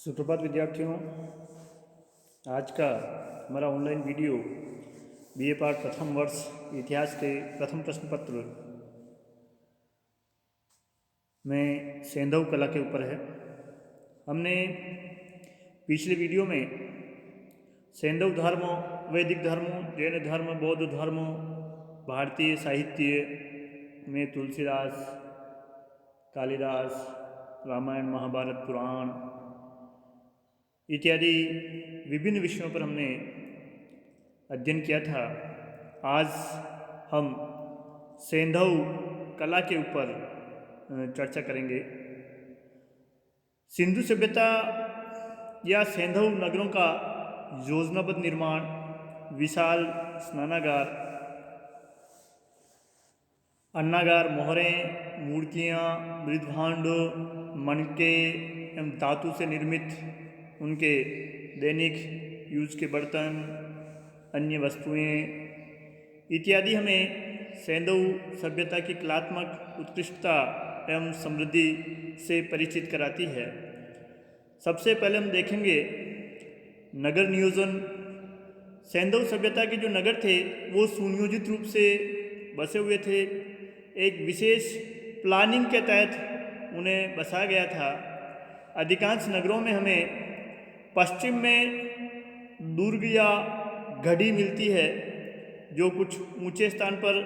सुप्रभात विद्यार्थियों। आज का हमारा ऑनलाइन वीडियो बीए पार्ट प्रथम वर्ष इतिहास के प्रथम प्रश्न पत्र में सेंधव कला के ऊपर है। हमने पिछले वीडियो में सेंधव धर्म, वैदिक धर्म, जैन धर्म, बौद्ध धर्म, भारतीय साहित्य में तुलसीदास, कालिदास, रामायण, महाभारत, पुराण इत्यादि विभिन्न विषयों पर हमने अध्ययन किया था। आज हम सेंधव कला के ऊपर चर्चा करेंगे। सिंधु सभ्यता या सेंधव नगरों का योजनाबद्ध निर्माण, विशाल स्नानागार, अन्नागार, मोहरें, मूर्तियाँ, मृदभांड, मणके एवं धातु से निर्मित उनके दैनिक यूज के बर्तन, अन्य वस्तुएं इत्यादि हमें सेंधव सभ्यता की कलात्मक उत्कृष्टता एवं समृद्धि से परिचित कराती है। सबसे पहले हम देखेंगे नगर नियोजन। सेंधव सभ्यता के जो नगर थे वो सुनियोजित रूप से बसे हुए थे। एक विशेष प्लानिंग के तहत उन्हें बसाया गया था। अधिकांश नगरों में हमें पश्चिम में दुर्ग या गढ़ी मिलती है जो कुछ ऊंचे स्थान पर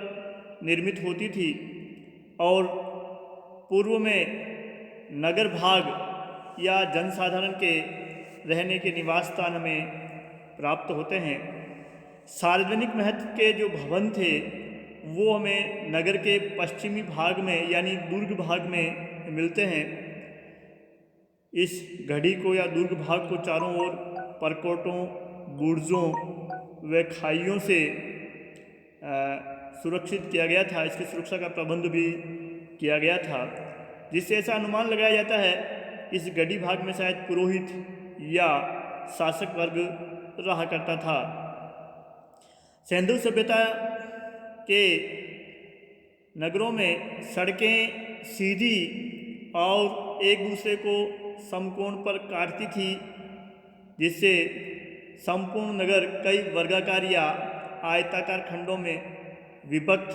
निर्मित होती थी, और पूर्व में नगर भाग या जनसाधारण के रहने के निवास स्थान हमें प्राप्त होते हैं। सार्वजनिक महत्व के जो भवन थे वो हमें नगर के पश्चिमी भाग में यानी दुर्ग भाग में मिलते हैं। इस गढ़ी को या दुर्ग भाग को चारों ओर परकोटों, बुर्जों व खाइयों से सुरक्षित किया गया था। इसकी सुरक्षा का प्रबंध भी किया गया था, जिससे ऐसा अनुमान लगाया जाता है इस गढ़ी भाग में शायद पुरोहित या शासक वर्ग रहा करता था। सेंधव सभ्यता के नगरों में सड़कें सीधी और एक दूसरे को समकोण पर काटती थी, जिससे संपूर्ण नगर कई वर्गाकार या आयताकार खंडों में विभक्त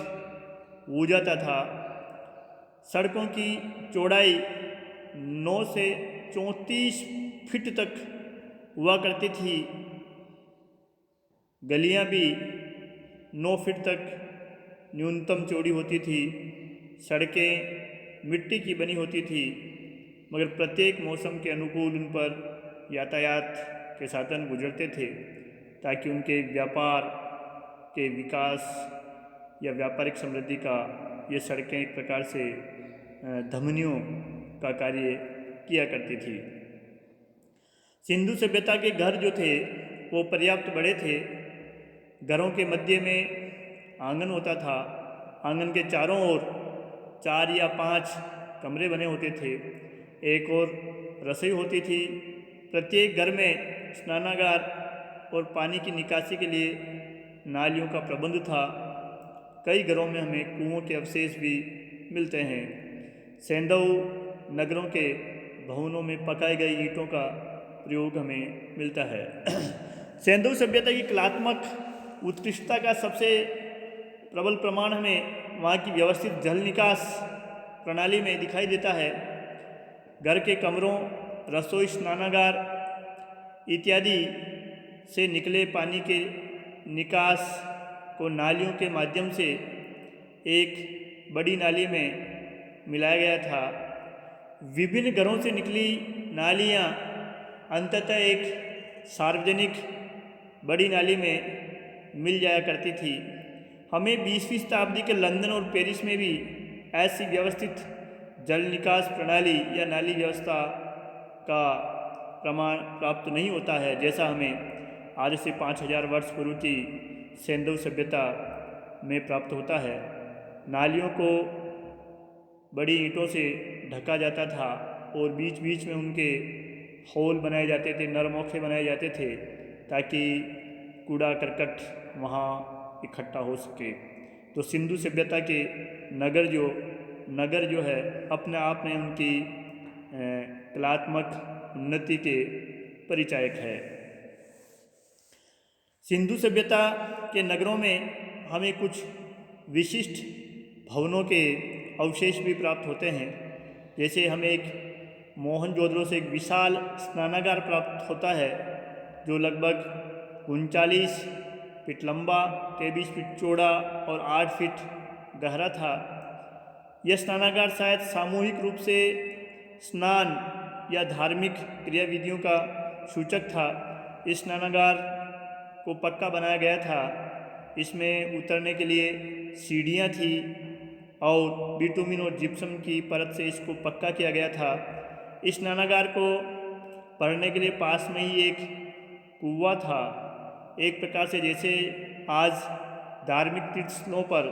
हो जाता था। सड़कों की चौड़ाई 9 से 34 फीट तक हुआ करती थी। गलियां भी 9 फीट तक न्यूनतम चौड़ी होती थी। सड़कें मिट्टी की बनी होती थी, मगर प्रत्येक मौसम के अनुकूल उन पर यातायात के साधन गुजरते थे ताकि उनके व्यापार के विकास या व्यापारिक समृद्धि का ये सड़कें एक प्रकार से धमनियों का कार्य किया करती थी। सिंधु सभ्यता के घर जो थे वो पर्याप्त बड़े थे। घरों के मध्य में आंगन होता था। आंगन के चारों ओर 4 या 5 कमरे बने होते थे। एक और रसोई होती थी। प्रत्येक घर में स्नानागार और पानी की निकासी के लिए नालियों का प्रबंध था। कई घरों में हमें कुओं के अवशेष भी मिलते हैं। सेंधव नगरों के भवनों में पकाई गई ईंटों का प्रयोग हमें मिलता है। सेंधव सभ्यता की कलात्मक उत्कृष्टता का सबसे प्रबल प्रमाण हमें वहाँ की व्यवस्थित जल निकास प्रणाली में दिखाई देता है। घर के कमरों, रसोई, स्नानागार इत्यादि से निकले पानी के निकास को नालियों के माध्यम से एक बड़ी नाली में मिलाया गया था। विभिन्न घरों से निकली नालियाँ अंततः एक सार्वजनिक बड़ी नाली में मिल जाया करती थी। हमें 20वीं शताब्दी के लंदन और पेरिस में भी ऐसी व्यवस्थित जल निकास प्रणाली या नाली व्यवस्था का प्रमाण प्राप्त नहीं होता है, जैसा हमें आज से 5000 वर्ष पूर्व की सेंधव सभ्यता में प्राप्त होता है। नालियों को बड़ी ईंटों से ढका जाता था और बीच बीच में उनके होल बनाए जाते थे, नरमोखे बनाए जाते थे ताकि कूड़ा करकट वहाँ इकट्ठा हो सके। तो सिंधु सभ्यता के नगर जो है अपने आप में उनकी कलात्मक उन्नति के परिचायक है। सिंधु सभ्यता के नगरों में हमें कुछ विशिष्ट भवनों के अवशेष भी प्राप्त होते हैं। जैसे हमें एक मोहनजोदड़ो से एक विशाल स्नानागार प्राप्त होता है जो लगभग 39 फीट लंबा, 23 फीट चौड़ा और 8 फीट गहरा था। यह स्नानागार शायद सामूहिक रूप से स्नान या धार्मिक क्रियाविधियों का सूचक था। इस स्नानागार को पक्का बनाया गया था। इसमें उतरने के लिए सीढ़ियाँ थी और बिटुमिन और जिप्सम की परत से इसको पक्का किया गया था। इस स्नानागार को पढ़ने के लिए पास में ही एक कुआं था। एक प्रकार से जैसे आज धार्मिक तीर्थस्थलों पर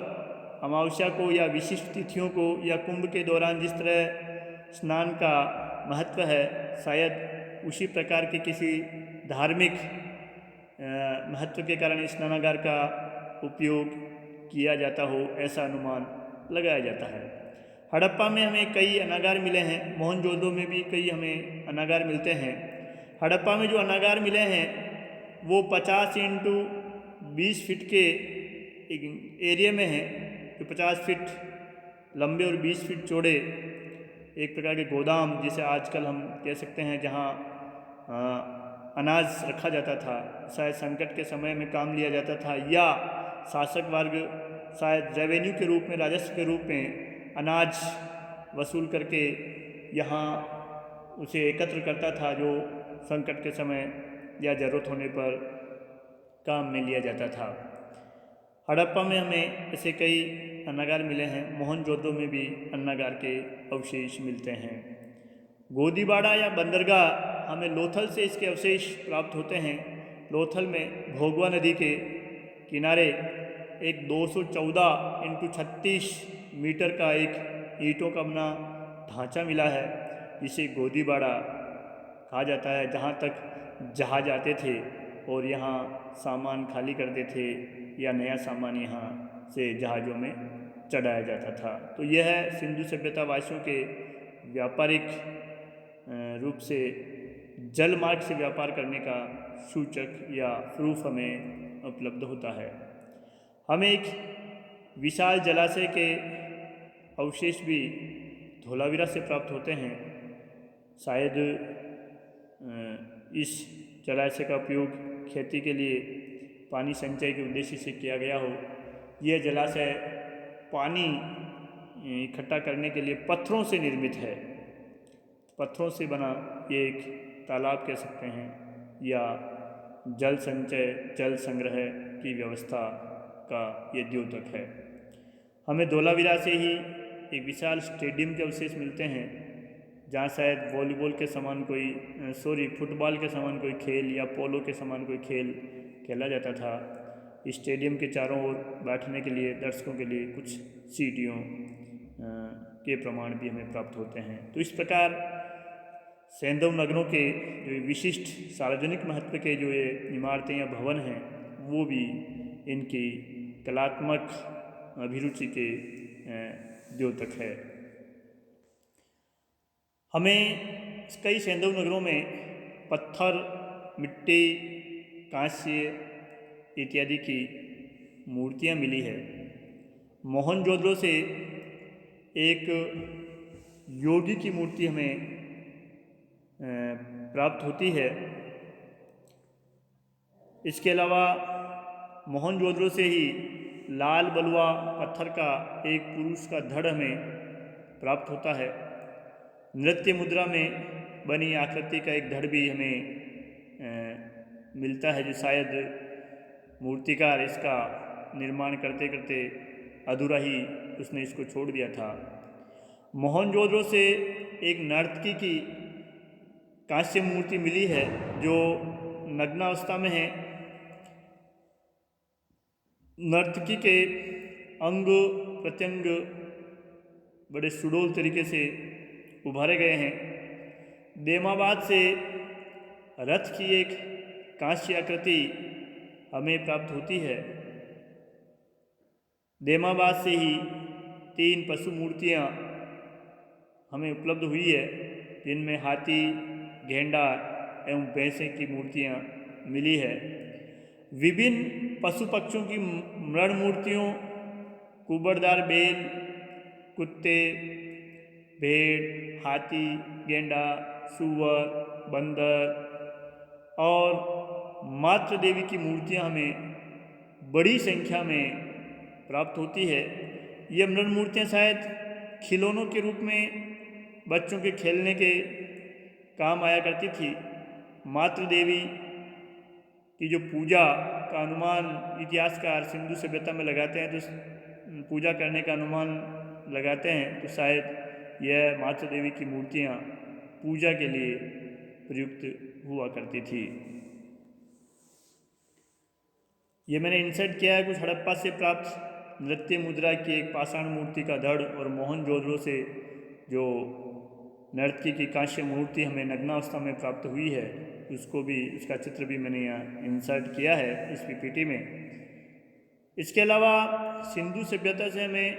अमावस्या को या विशिष्ट तिथियों को या कुंभ के दौरान जिस तरह स्नान का महत्व है, शायद उसी प्रकार के किसी धार्मिक महत्व के कारण इस स्नानागार का उपयोग किया जाता हो, ऐसा अनुमान लगाया जाता है। हड़प्पा में हमें कई अनागार मिले हैं। मोहनजोदड़ो में भी कई हमें अनागार मिलते हैं। हड़प्पा में जो अनागार मिले हैं वो 50 इंटू 20 फीट के एक एरिया में है, जो 50 फीट लंबे और 20 फीट चौड़े एक प्रकार के गोदाम, जिसे आजकल हम कह सकते हैं, जहाँ अनाज रखा जाता था, शायद संकट के समय में काम लिया जाता था, या शासक वर्ग शायद रेवेन्यू के रूप में, राजस्व के रूप में अनाज वसूल करके यहाँ उसे एकत्र करता था, जो संकट के समय या ज़रूरत होने पर काम में लिया जाता था। हड़प्पा में हमें ऐसे कई अन्नागार मिले हैं। मोहनजोदड़ो में भी अन्नागार के अवशेष मिलते हैं। गोदीबाड़ा या बंदरगाह हमें लोथल से इसके अवशेष प्राप्त होते हैं। लोथल में भोगवा नदी के किनारे एक 214 इंटू 36 मीटर का एक ईंटों का बना ढांचा मिला है, जिसे गोदीबाड़ा कहा जाता है, जहाँ तक जहाज आते थे और यहाँ सामान खाली करते थे या नया सामान यहाँ से जहाज़ों में चढ़ाया जाता था। तो यह है सिंधु सभ्यता वासियों के व्यापारिक रूप से जल मार्ग से व्यापार करने का सूचक या प्रूफ हमें उपलब्ध होता है। हमें एक विशाल जलाशय के अवशेष भी धोलावीरा से प्राप्त होते हैं। शायद इस जलाशय का उपयोग खेती के लिए पानी संचय के उद्देश्य से किया गया हो। यह जलाशय पानी इकट्ठा करने के लिए पत्थरों से निर्मित है। पत्थरों से बना ये एक तालाब कह सकते हैं, या जल संचय, जल संग्रह की व्यवस्था का ये द्योतक है। हमें धोलावीरा से ही एक विशाल स्टेडियम के अवशेष मिलते हैं, जहाँ शायद वॉलीबॉल के समान फुटबॉल के समान कोई खेल या पोलो के समान कोई खेल खेला जाता था। स्टेडियम के चारों ओर बैठने के लिए दर्शकों के लिए कुछ सीढ़ियों के प्रमाण भी हमें प्राप्त होते हैं। तो इस प्रकार सैंधव नगरों के जो विशिष्ट सार्वजनिक महत्व के जो ये इमारतें या भवन हैं, वो भी इनकी कलात्मक अभिरुचि के द्योतक है। हमें कई सैंधव नगरों में पत्थर, मिट्टी, कांस्य इत्यादि की मूर्तियाँ मिली है। मोहनजोदड़ो से एक योगी की मूर्ति हमें प्राप्त होती है। इसके अलावा मोहनजोदड़ो से ही लाल बलुआ पत्थर का एक पुरुष का धड़ हमें प्राप्त होता है। नृत्य मुद्रा में बनी आकृति का एक धड़ भी हमें मिलता है, जो शायद मूर्तिकार इसका निर्माण करते करते अधूरा ही उसने इसको छोड़ दिया था। मोहनजोदड़ो से एक नर्तकी की कांस्य मूर्ति मिली है, जो नग्नावस्था में है। नर्तकी के अंग प्रत्यंग बड़े सुडौल तरीके से उभारे गए हैं। देमाबाद से रथ की एक कांस्य आकृति हमें प्राप्त होती है। देमाबाद से ही 3 पशु मूर्तियाँ हमें उपलब्ध हुई है, जिनमें हाथी, गेंडा एवं भैंसे की मूर्तियाँ मिली है। विभिन्न पशु पक्षियों की मृण मूर्तियों, कुबड़दार बैल, कुत्ते, भेड़, हाथी, गेंडा, सूअर, बंदर और मातृ देवी की मूर्तियाँ हमें बड़ी संख्या में प्राप्त होती है। ये मृण मूर्तियाँ शायद खिलौनों के रूप में बच्चों के खेलने के काम आया करती थी। मातृ देवी की जो पूजा का अनुमान इतिहासकार सिंधु सभ्यता में लगाते हैं, तो पूजा करने का अनुमान लगाते हैं, तो शायद यह मातृ देवी की मूर्तियाँ पूजा के लिए प्रयुक्त हुआ करती थी। ये मैंने इंसर्ट किया है कुछ हड़प्पा से प्राप्त नृत्य मुद्रा की एक पाषाण मूर्ति का धड़ और मोहनजोदड़ो से जो नर्तकी की कांस्य मूर्ति हमें नग्नावस्था में प्राप्त हुई है, उसको भी, उसका चित्र भी मैंने यहाँ इंसर्ट किया है इस पीपीटी में। इसके अलावा सिंधु सभ्यता से हमें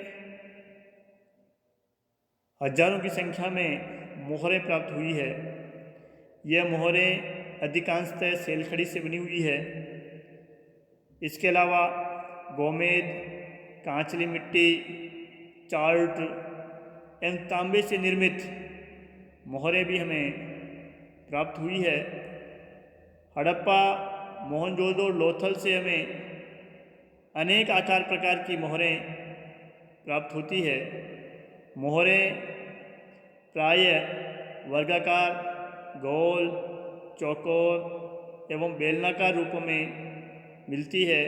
हजारों की संख्या में मोहरें प्राप्त हुई है। यह मोहरें अधिकांशतः सेलखड़ी से बनी हुई है। इसके अलावा गोमेद, कांचली मिट्टी, चार्ट एवं तांबे से निर्मित मोहरें भी हमें प्राप्त हुई है। हड़प्पा, मोहनजोदड़ो, लोथल से हमें अनेक आकार प्रकार की मोहरें प्राप्त होती है। मोहरें प्रायः वर्गाकार, गोल, चौकोर एवं बेलनाकार रूपों में मिलती है।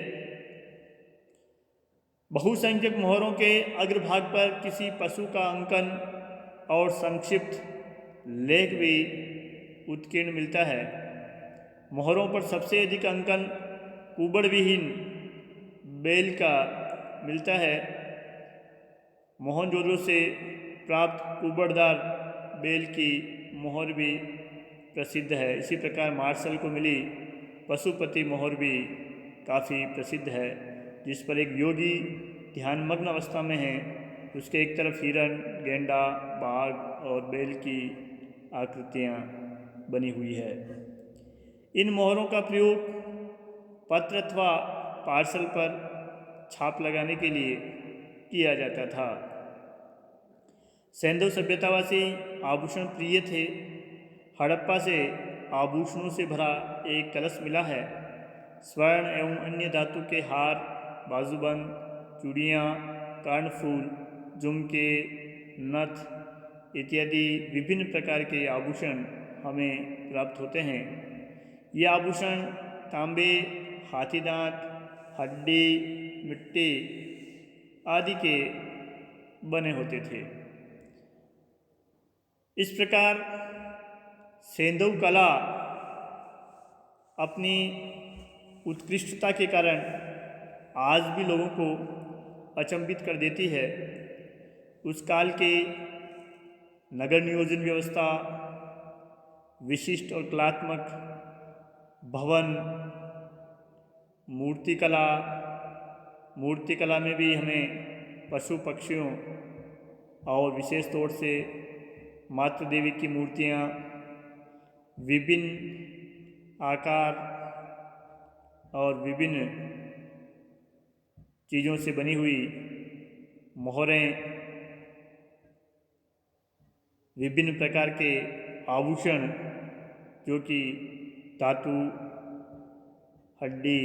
बहुसंख्यक मोहरों के अग्रभाग पर किसी पशु का अंकन और संक्षिप्त लेख भी उत्कीर्ण मिलता है। मोहरों पर सबसे अधिक अंकन कुबड़ विहीन बैल का मिलता है। मोहनजोदड़ो से प्राप्त कुबड़दार बैल की मोहर भी प्रसिद्ध है। इसी प्रकार मार्शल को मिली पशुपति मोहर भी काफ़ी प्रसिद्ध है, जिस पर एक योगी ध्यानमग्न अवस्था में है। उसके एक तरफ हिरण, गेंडा, बाघ और बैल की आकृतियाँ बनी हुई है। इन मोहरों का प्रयोग पत्र अथवा पार्सल पर छाप लगाने के लिए किया जाता था। सिंधु सभ्यतावासी आभूषण प्रिय थे। हड़प्पा से आभूषणों से भरा एक कलश मिला है। स्वर्ण एवं अन्य धातु के हार, बाजूबंद, चूड़ियाँ, कर्णफूल, झुमके, नथ इत्यादि विभिन्न प्रकार के आभूषण हमें प्राप्त होते हैं। ये आभूषण तांबे, हाथी दांत, हड्डी, मिट्टी आदि के बने होते थे। इस प्रकार सेंधव कला अपनी उत्कृष्टता के कारण आज भी लोगों को अचंभित कर देती है। उस काल के नगर नियोजन व्यवस्था, विशिष्ट और कलात्मक भवन, मूर्तिकला में भी हमें पशु पक्षियों और विशेष तौर से मातृ देवी की मूर्तियाँ, विभिन्न आकार और विभिन्न चीज़ों से बनी हुई मोहरें, विभिन्न प्रकार के आभूषण जो कि धातु, हड्डी,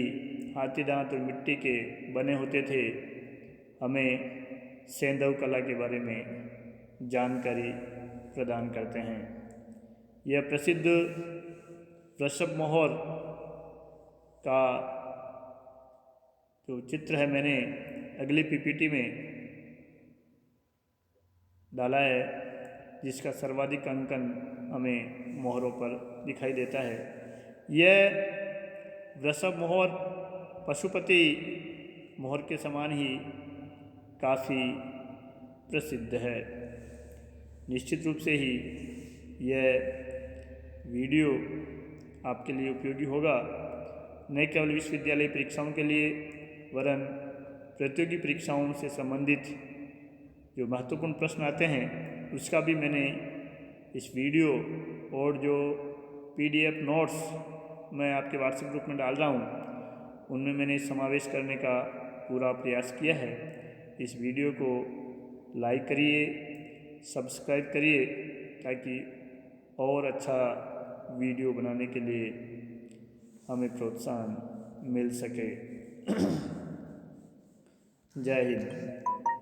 हाथी दांत और मिट्टी के बने होते थे, हमें सेंधव कला के बारे में जानकारी प्रदान करते हैं। यह प्रसिद्ध वृषभ मोहर का जो चित्र है मैंने अगली पीपीटी में डाला है, जिसका सर्वाधिक अंकन हमें मोहरों पर दिखाई देता है। यह वृषभ मोहर पशुपति मोहर के समान ही काफ़ी प्रसिद्ध है। निश्चित रूप से ही यह वीडियो आपके लिए उपयोगी होगा, न केवल विश्वविद्यालय परीक्षाओं के लिए वरन प्रतियोगी परीक्षाओं से संबंधित जो महत्वपूर्ण प्रश्न आते हैं उसका भी मैंने इस वीडियो और जो PDF नोट्स मैं आपके व्हाट्सएप ग्रुप में डाल रहा हूँ, उनमें मैंने समावेश करने का पूरा प्रयास किया है। इस वीडियो को लाइक करिए, सब्सक्राइब करिए, ताकि और अच्छा वीडियो बनाने के लिए हमें प्रोत्साहन मिल सके। जय हिंद।